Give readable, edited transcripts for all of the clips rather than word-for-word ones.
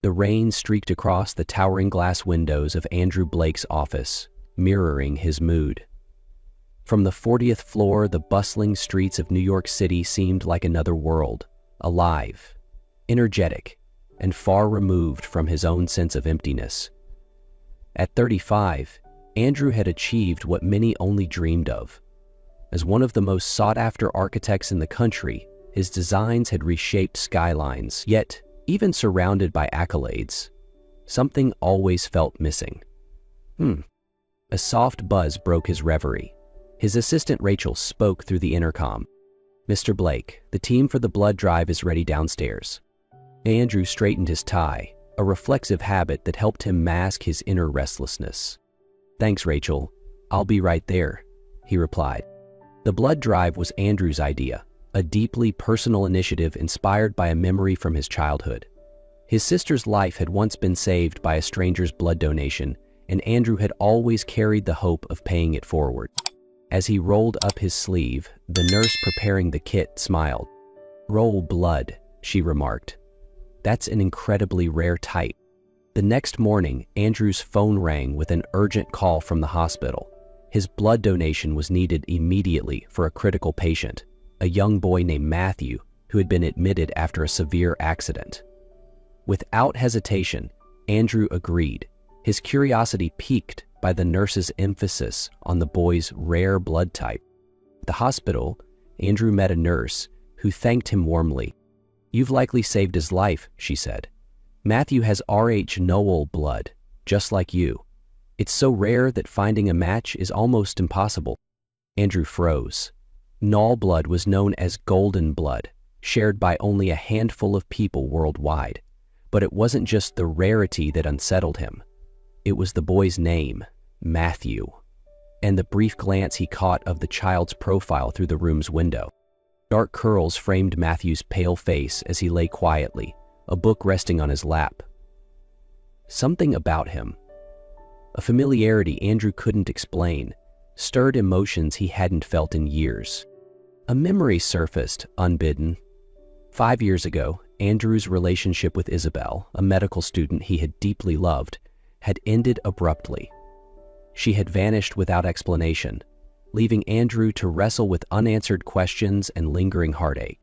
The rain streaked across the towering glass windows of Andrew Blake's office, mirroring his mood. From the 40th floor, the bustling streets of New York City seemed like another world, alive, energetic, and far removed from his own sense of emptiness. At 35, Andrew had achieved what many only dreamed of. As one of the most sought-after architects in the country, his designs had reshaped skylines, yet, even surrounded by accolades, something always felt missing. A soft buzz broke his reverie. His assistant Rachel spoke through the intercom. "Mr. Blake, the team for the blood drive is ready downstairs." Andrew straightened his tie, a reflexive habit that helped him mask his inner restlessness. "Thanks, Rachel. I'll be right there," he replied. The blood drive was Andrew's idea, a deeply personal initiative inspired by a memory from his childhood. His sister's life had once been saved by a stranger's blood donation, and Andrew had always carried the hope of paying it forward. As he rolled up his sleeve, the nurse preparing the kit smiled. "Roll blood," she remarked. "That's an incredibly rare type." The next morning, Andrew's phone rang with an urgent call from the hospital. His blood donation was needed immediately for a critical patient, a young boy named Matthew, who had been admitted after a severe accident. Without hesitation, Andrew agreed, his curiosity piqued by the nurse's emphasis on the boy's rare blood type. At the hospital, Andrew met a nurse who thanked him warmly. "You've likely saved his life," she said. "Matthew has Rh Noel blood, just like you. It's so rare that finding a match is almost impossible." Andrew froze. Noel blood was known as golden blood, shared by only a handful of people worldwide. But it wasn't just the rarity that unsettled him. It was the boy's name, Matthew, and the brief glance he caught of the child's profile through the room's window. Dark curls framed Matthew's pale face as he lay quietly, a book resting on his lap. Something about him, a familiarity Andrew couldn't explain, stirred emotions he hadn't felt in years. A memory surfaced, unbidden. 5 years ago, Andrew's relationship with Isabel, a medical student he had deeply loved, had ended abruptly. She had vanished without explanation, leaving Andrew to wrestle with unanswered questions and lingering heartache.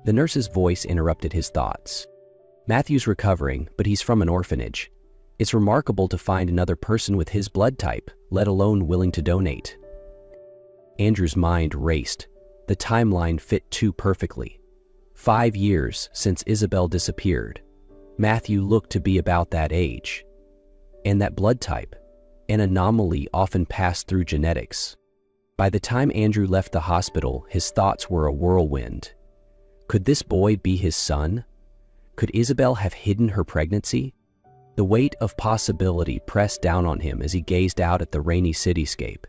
The nurse's voice interrupted his thoughts. "Matthew's recovering, but he's from an orphanage. It's remarkable to find another person with his blood type, let alone willing to donate." Andrew's mind raced. The timeline fit too perfectly. 5 years since Isabel disappeared. Matthew looked to be about that age. And that blood type, an anomaly often passed through genetics. By the time Andrew left the hospital, his thoughts were a whirlwind. Could this boy be his son? Could Isabel have hidden her pregnancy? The weight of possibility pressed down on him as he gazed out at the rainy cityscape.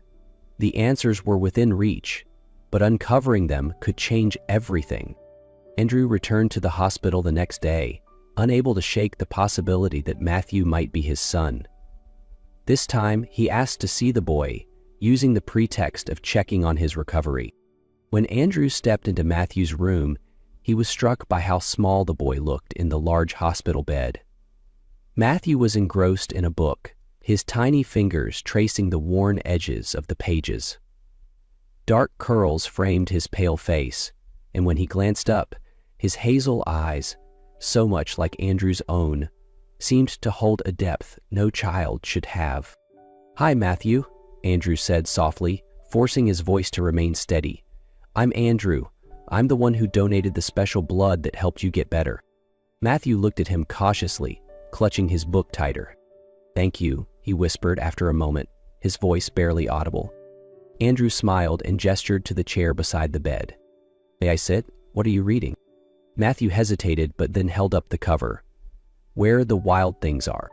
The answers were within reach, but uncovering them could change everything. Andrew returned to the hospital the next day, unable to shake the possibility that Matthew might be his son. This time, he asked to see the boy, using the pretext of checking on his recovery. When Andrew stepped into Matthew's room, he was struck by how small the boy looked in the large hospital bed. Matthew was engrossed in a book, his tiny fingers tracing the worn edges of the pages. Dark curls framed his pale face, and when he glanced up, his hazel eyes, so much like Andrew's own, seemed to hold a depth no child should have. "Hi, Matthew," Andrew said softly, forcing his voice to remain steady. "I'm Andrew. I'm the one who donated the special blood that helped you get better." Matthew looked at him cautiously, clutching his book tighter. "Thank you," he whispered after a moment, his voice barely audible. Andrew smiled and gestured to the chair beside the bed. "May I sit? What are you reading?" Matthew hesitated but then held up the cover. "Where the Wild Things Are."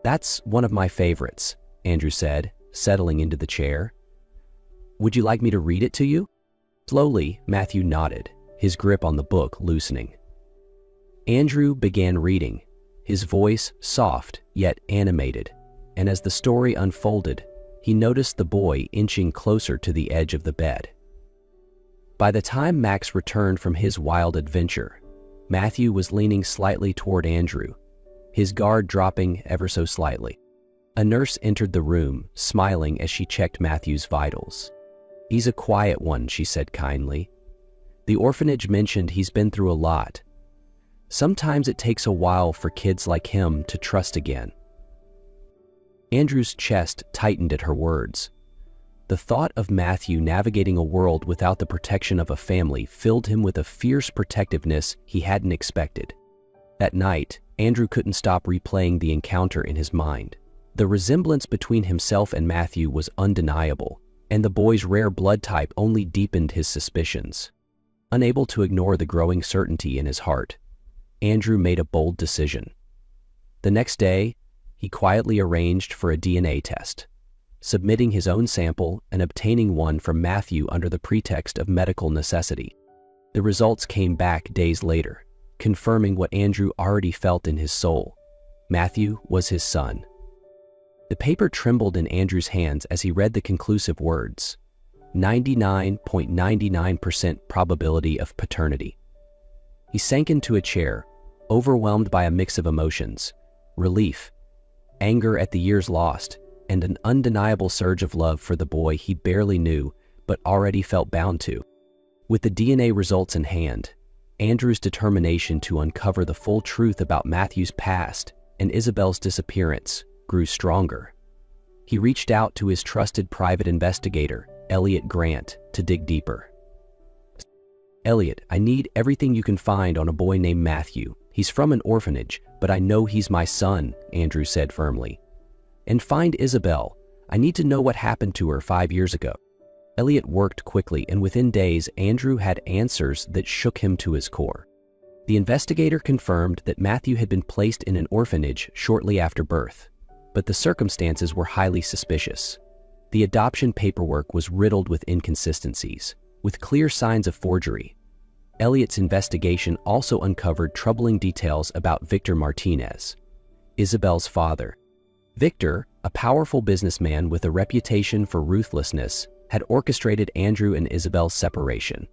"That's one of my favorites," Andrew said, settling into the chair. "Would you like me to read it to you?" Slowly, Matthew nodded, his grip on the book loosening. Andrew began reading, his voice soft yet animated, and as the story unfolded, he noticed the boy inching closer to the edge of the bed. By the time Max returned from his wild adventure, Matthew was leaning slightly toward Andrew, his guard dropping ever so slightly. A nurse entered the room, smiling as she checked Matthew's vitals. "He's a quiet one," she said kindly. "The orphanage mentioned he's been through a lot. Sometimes it takes a while for kids like him to trust again." Andrew's chest tightened at her words. The thought of Matthew navigating a world without the protection of a family filled him with a fierce protectiveness he hadn't expected. That night, Andrew couldn't stop replaying the encounter in his mind. The resemblance between himself and Matthew was undeniable, and the boy's rare blood type only deepened his suspicions. Unable to ignore the growing certainty in his heart, Andrew made a bold decision. The next day, he quietly arranged for a DNA test, submitting his own sample and obtaining one from Matthew under the pretext of medical necessity. The results came back days later, confirming what Andrew already felt in his soul. Matthew was his son. The paper trembled in Andrew's hands as he read the conclusive words: 99.99% probability of paternity. He sank into a chair, overwhelmed by a mix of emotions: relief, anger at the years lost, and an undeniable surge of love for the boy he barely knew but already felt bound to. With the DNA results in hand, Andrew's determination to uncover the full truth about Matthew's past and Isabel's disappearance grew stronger. He reached out to his trusted private investigator, Elliot Grant, to dig deeper. "Elliot, I need everything you can find on a boy named Matthew. He's from an orphanage, but I know he's my son," Andrew said firmly. "And find Isabel. I need to know what happened to her 5 years ago." Elliot worked quickly, and within days, Andrew had answers that shook him to his core. The investigator confirmed that Matthew had been placed in an orphanage shortly after birth, but the circumstances were highly suspicious. The adoption paperwork was riddled with inconsistencies, with clear signs of forgery. Elliot's investigation also uncovered troubling details about Victor Martinez, Isabel's father. Victor, a powerful businessman with a reputation for ruthlessness, had orchestrated Andrew and Isabel's separation.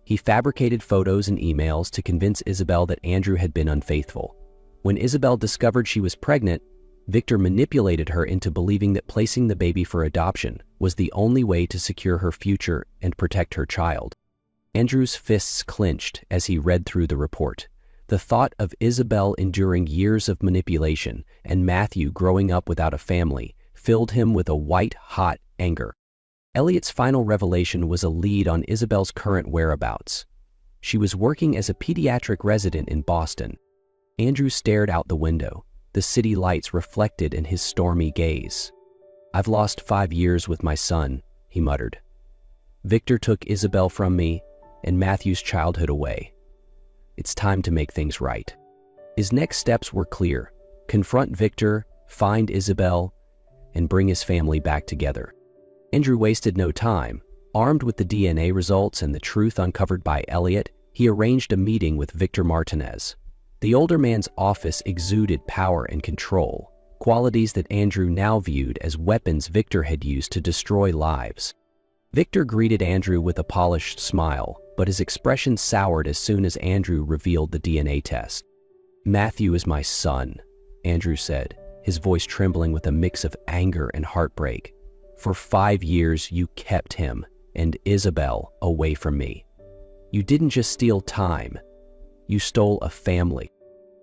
He fabricated photos and emails to convince Isabel that Andrew had been unfaithful. When Isabel discovered she was pregnant, Victor manipulated her into believing that placing the baby for adoption was the only way to secure her future and protect her child. Andrew's fists clenched as he read through the report. The thought of Isabel enduring years of manipulation and Matthew growing up without a family filled him with a white-hot anger. Elliot's final revelation was a lead on Isabel's current whereabouts. She was working as a pediatric resident in Boston. Andrew stared out the window, the city lights reflected in his stormy gaze. "I've lost 5 years with my son," he muttered. "Victor took Isabel from me and Matthew's childhood away. It's time to make things right." His next steps were clear: confront Victor, find Isabel, and bring his family back together. Andrew wasted no time. Armed with the DNA results and the truth uncovered by Elliot, he arranged a meeting with Victor Martinez. The older man's office exuded power and control, qualities that Andrew now viewed as weapons Victor had used to destroy lives. Victor greeted Andrew with a polished smile, but his expression soured as soon as Andrew revealed the DNA test. "Matthew is my son," Andrew said, his voice trembling with a mix of anger and heartbreak. "For 5 years you kept him and Isabel away from me. You didn't just steal time, you stole a family."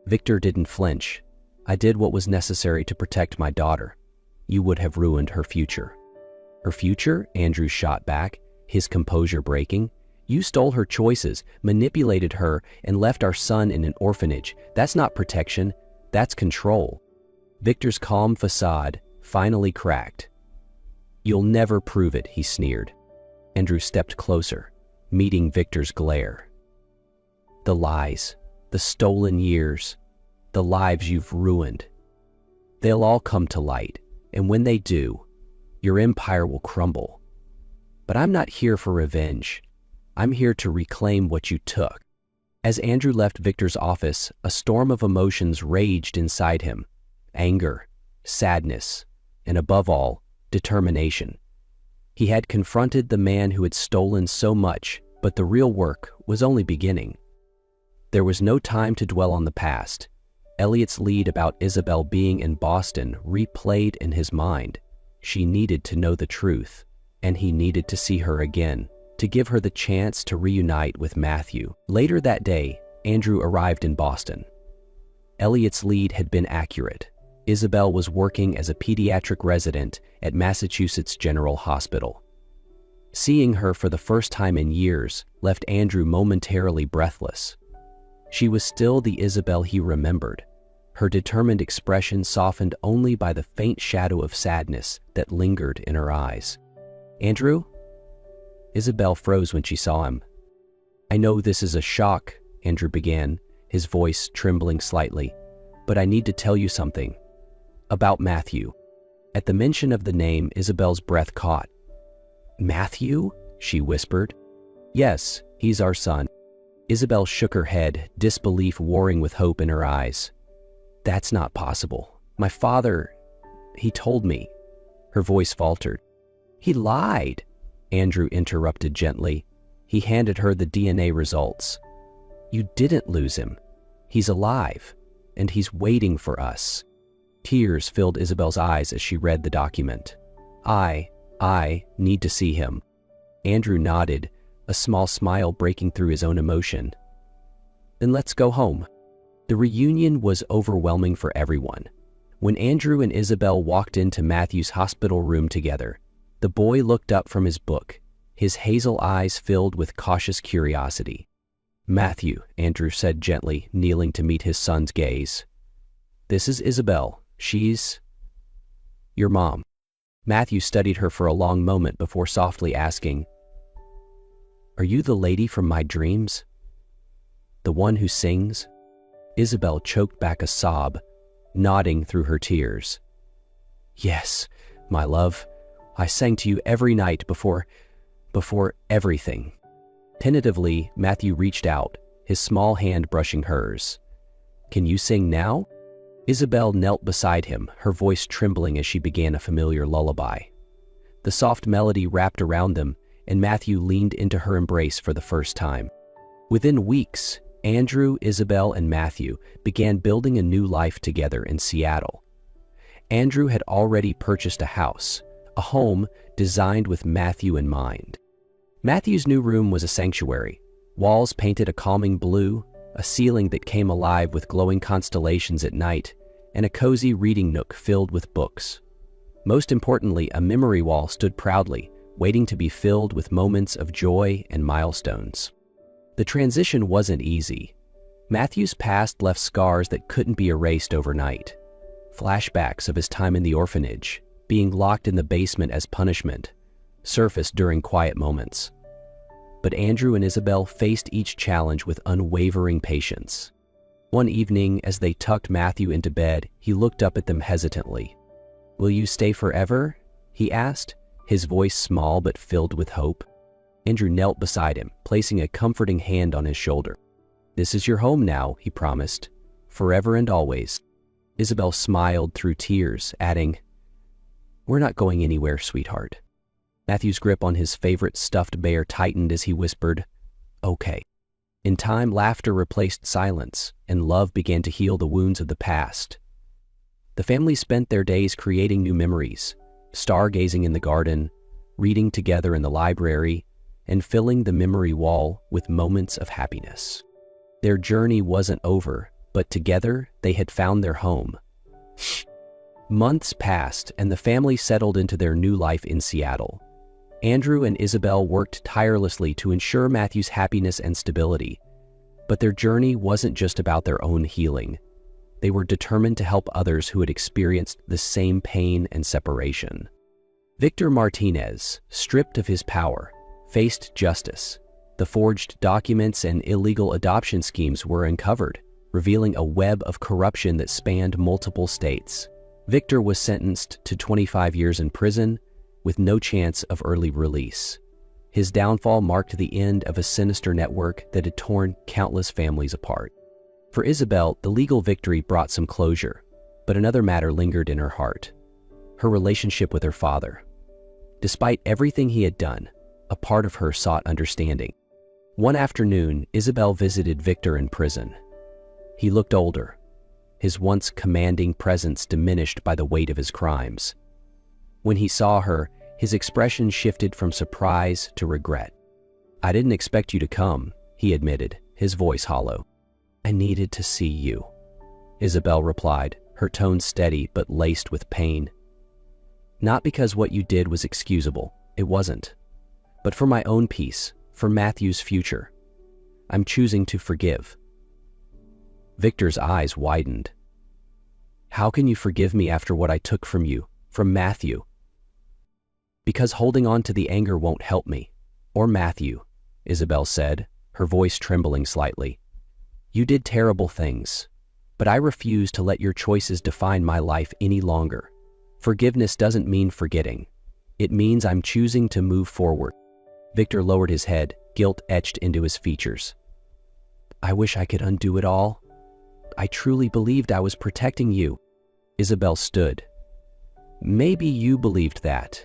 Victor didn't flinch. "I did what was necessary to protect my daughter. You would have ruined her future." "Her future?" Andrew shot back, his composure breaking. "You stole her choices, manipulated her, and left our son in an orphanage. That's not protection, that's control." Victor's calm facade finally cracked. "You'll never prove it," he sneered. Andrew stepped closer, meeting Victor's glare. "The lies, the stolen years, the lives you've ruined. They'll all come to light, and when they do, your empire will crumble. But I'm not here for revenge. I'm here to reclaim what you took." As Andrew left Victor's office, a storm of emotions raged inside him: anger, sadness, and above all, determination. He had confronted the man who had stolen so much, but the real work was only beginning. There was no time to dwell on the past. Elliot's lead about Isabel being in Boston replayed in his mind. She needed to know the truth, and he needed to see her again, to give her the chance to reunite with Matthew. Later that day, Andrew arrived in Boston. Elliot's lead had been accurate. Isabel was working as a pediatric resident at Massachusetts General Hospital. Seeing her for the first time in years left Andrew momentarily breathless. She was still the Isabel he remembered, her determined expression softened only by the faint shadow of sadness that lingered in her eyes. "Andrew?" Isabel froze when she saw him. "I know this is a shock," Andrew began, his voice trembling slightly, "but I need to tell you something. About Matthew." At the mention of the name, Isabel's breath caught. "Matthew?" she whispered. "Yes, he's our son." Isabel shook her head, disbelief warring with hope in her eyes. "That's not possible. My father, he told me." Her voice faltered. "He lied," Andrew interrupted gently. He handed her the DNA results. "You didn't lose him. He's alive, and he's waiting for us." Tears filled Isabel's eyes as she read the document. I need to see him." Andrew nodded, a small smile breaking through his own emotion. "Then let's go home." The reunion was overwhelming for everyone. When Andrew and Isabel walked into Matthew's hospital room together, the boy looked up from his book, his hazel eyes filled with cautious curiosity. "Matthew," Andrew said gently, kneeling to meet his son's gaze. "This is Isabel. She's your mom." Matthew studied her for a long moment before softly asking, "Are you the lady from my dreams? The one who sings?" Isabel choked back a sob, nodding through her tears. "Yes, my love. I sang to you every night before everything." Tentatively, Matthew reached out, his small hand brushing hers. "Can you sing now?" Isabel knelt beside him, her voice trembling as she began a familiar lullaby. The soft melody wrapped around them, and Matthew leaned into her embrace for the first time. Within weeks, Andrew, Isabel, and Matthew began building a new life together in Seattle. Andrew had already purchased a house, a home designed with Matthew in mind. Matthew's new room was a sanctuary, walls painted a calming blue, a ceiling that came alive with glowing constellations at night, and a cozy reading nook filled with books. Most importantly, a memory wall stood proudly, waiting to be filled with moments of joy and milestones. The transition wasn't easy. Matthew's past left scars that couldn't be erased overnight. Flashbacks of his time in the orphanage, being locked in the basement as punishment, surfaced during quiet moments. But Andrew and Isabel faced each challenge with unwavering patience. One evening, as they tucked Matthew into bed, he looked up at them hesitantly. "Will you stay forever?" he asked, his voice small but filled with hope. Andrew knelt beside him, placing a comforting hand on his shoulder. "This is your home now," he promised, "forever and always." Isabel smiled through tears, adding, "We're not going anywhere, sweetheart." Matthew's grip on his favorite stuffed bear tightened as he whispered, "Okay." In time, laughter replaced silence, and love began to heal the wounds of the past. The family spent their days creating new memories, stargazing in the garden, reading together in the library, and filling the memory wall with moments of happiness. Their journey wasn't over, but together they had found their home. Months passed, and the family settled into their new life in Seattle. Andrew and Isabel worked tirelessly to ensure Matthew's happiness and stability. But their journey wasn't just about their own healing. They were determined to help others who had experienced the same pain and separation. Victor Martinez, stripped of his power, faced justice. The forged documents and illegal adoption schemes were uncovered, revealing a web of corruption that spanned multiple states. Victor was sentenced to 25 years in prison, with no chance of early release. His downfall marked the end of a sinister network that had torn countless families apart. For Isabel, the legal victory brought some closure, but another matter lingered in her heart: her relationship with her father. Despite everything he had done, a part of her sought understanding. One afternoon, Isabel visited Victor in prison. He looked older, his once commanding presence diminished by the weight of his crimes. When he saw her, his expression shifted from surprise to regret. "I didn't expect you to come," he admitted, his voice hollow. "I needed to see you," Isabel replied, her tone steady but laced with pain. "Not because what you did was excusable, it wasn't. But for my own peace, for Matthew's future. I'm choosing to forgive." Victor's eyes widened. "How can you forgive me after what I took from you, from Matthew?" "Because holding on to the anger won't help me, or Matthew," Isabel said, her voice trembling slightly. "You did terrible things, but I refuse to let your choices define my life any longer. Forgiveness doesn't mean forgetting. It means I'm choosing to move forward." Victor lowered his head, guilt etched into his features. "I wish I could undo it all. I truly believed I was protecting you." Isabel stood. "Maybe you believed that,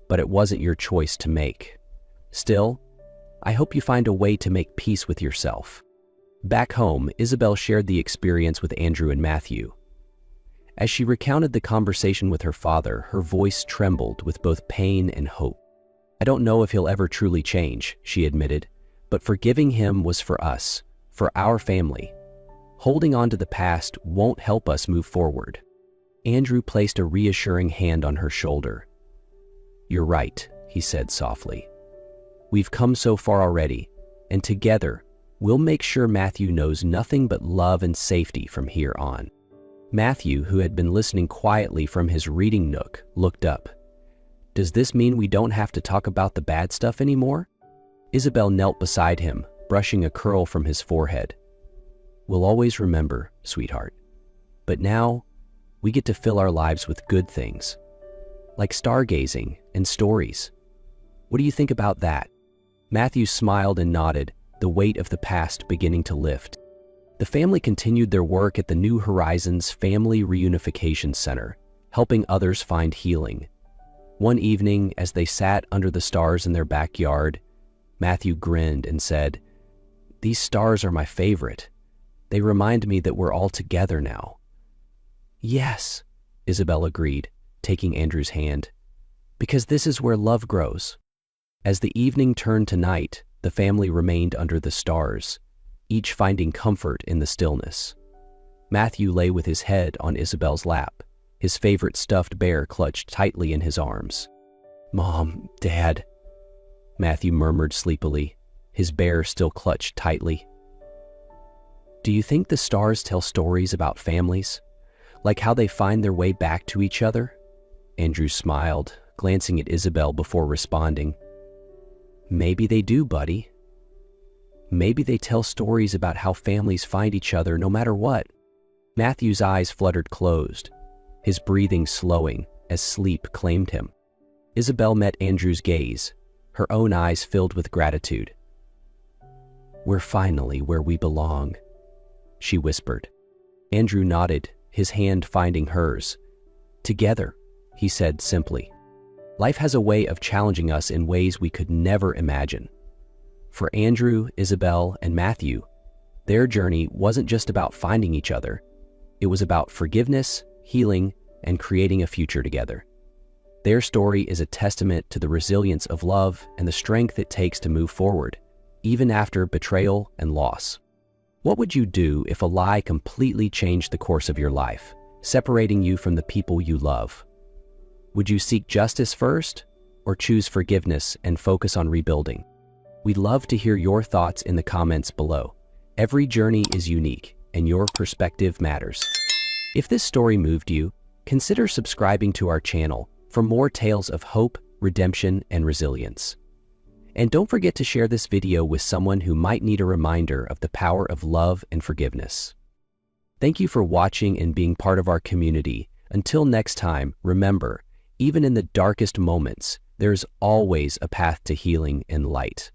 but it wasn't your choice to make. Still, I hope you find a way to make peace with yourself." Back home, Isabel shared the experience with Andrew and Matthew. As she recounted the conversation with her father, her voice trembled with both pain and hope. "I don't know if he'll ever truly change," she admitted, "but forgiving him was for us, for our family. Holding on to the past won't help us move forward." Andrew placed a reassuring hand on her shoulder. "You're right," he said softly. "We've come so far already, and together, we'll make sure Matthew knows nothing but love and safety from here on." Matthew, who had been listening quietly from his reading nook, looked up. "Does this mean we don't have to talk about the bad stuff anymore?" Isabel knelt beside him, brushing a curl from his forehead. "We'll always remember, sweetheart. But now, we get to fill our lives with good things, like stargazing and stories. What do you think about that?" Matthew smiled and nodded, the weight of the past beginning to lift. The family continued their work at the New Horizons Family Reunification Center, helping others find healing. One evening, as they sat under the stars in their backyard, Matthew grinned and said, "These stars are my favorite. They remind me that we're all together now." "Yes," Isabel agreed, taking Andrew's hand, "because this is where love grows." As the evening turned to night, the family remained under the stars, each finding comfort in the stillness. Matthew lay with his head on Isabel's lap, his favorite stuffed bear clutched tightly in his arms. "Mom, Dad," Matthew murmured sleepily, his bear still clutched tightly. "Do you think the stars tell stories about families, like how they find their way back to each other?" Andrew smiled, glancing at Isabel before responding. "Maybe they do, buddy. Maybe they tell stories about how families find each other no matter what." Matthew's eyes fluttered closed, his breathing slowing as sleep claimed him. Isabel met Andrew's gaze, her own eyes filled with gratitude. "We're finally where we belong," she whispered. Andrew nodded, his hand finding hers. "Together," he said simply. "Life has a way of challenging us in ways we could never imagine." For Andrew, Isabel, and Matthew, their journey wasn't just about finding each other. It was about forgiveness, healing, and creating a future together. Their story is a testament to the resilience of love and the strength it takes to move forward, even after betrayal and loss. What would you do if a lie completely changed the course of your life, separating you from the people you love? Would you seek justice first, or choose forgiveness and focus on rebuilding? We'd love to hear your thoughts in the comments below. Every journey is unique, and your perspective matters. If this story moved you, consider subscribing to our channel for more tales of hope, redemption, and resilience. And don't forget to share this video with someone who might need a reminder of the power of love and forgiveness. Thank you for watching and being part of our community. Until next time, remember, even in the darkest moments, there's always a path to healing and light.